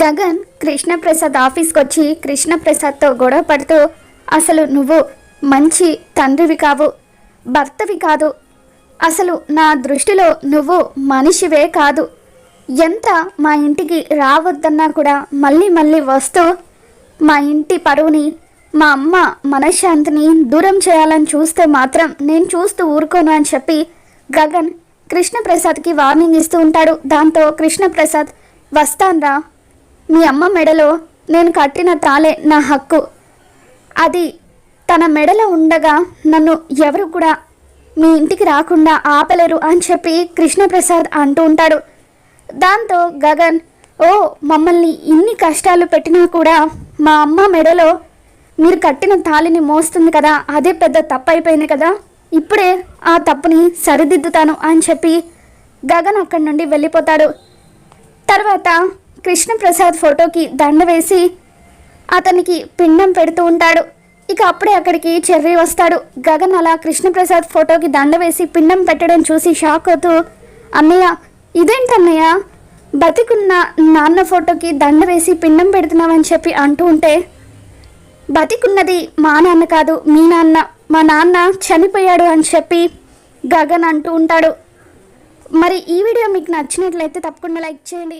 గగన్ కృష్ణప్రసాద్ ఆఫీస్కి వచ్చి కృష్ణప్రసాద్తో గొడవ పడుతూ అసలు నువ్వు మంచి తండ్రివి కావు, భర్తవి కాదు, అసలు నా దృష్టిలో నువ్వు మనిషివే కాదు, ఎంత మా ఇంటికి రావద్దన్నా కూడా మళ్ళీ మళ్ళీ వస్తూ మా ఇంటి పరువుని, మా అమ్మ మనశ్శాంతిని దూరం చేయాలని చూస్తే మాత్రం నేను చూస్తూ ఊరుకోను అని చెప్పి గగన్ కృష్ణప్రసాద్కి వార్నింగ్ ఇస్తూ ఉంటాడు. దాంతో కృష్ణప్రసాద్, వస్తాన్రా, మీ అమ్మ మెడలో నేను కట్టిన తాళే నా హక్కు, అది తన మెడలో ఉండగా నన్ను ఎవరు కూడా మీ ఇంటికి రాకుండా ఆపలేరు అని చెప్పి కృష్ణప్రసాద్ అంటూ ఉంటాడు. దాంతో గగన్, ఓ మమ్మల్ని ఇన్ని కష్టాలు పెట్టినా కూడా మా అమ్మ మెడలో మీరు కట్టిన తాళిని మోస్తుంది కదా, అదే పెద్ద తప్పు అయిపోయింది కదా, ఇప్పుడే ఆ తప్పుని సరిదిద్దుతాను అని చెప్పి గగన్ అక్కడి నుండి వెళ్ళిపోతాడు. తర్వాత కృష్ణప్రసాద్ ఫోటోకి దండ వేసి అతనికి పిండం పెడుతూ ఉంటాడు. ఇక అప్పుడే అక్కడికి చెర్రీ వస్తాడు. గగన్ అలా కృష్ణప్రసాద్ ఫోటోకి దండ వేసి పిండం పెట్టడం చూసి షాక్ అవుతూ, అన్నయ్య ఇదేంటన్నయ్య, బతికున్న నాన్న ఫోటోకి దండ వేసి పిండం పెడుతున్నామని చెప్పి అంటూ ఉంటే, బతికున్నది మా నాన్న కాదు, మీ నాన్న, మా నాన్న చనిపోయాడు అని చెప్పి గగన్ అంటూ ఉంటాడు. మరి ఈ వీడియో మీకు నచ్చినట్లయితే తప్పకుండా లైక్ చేయండి.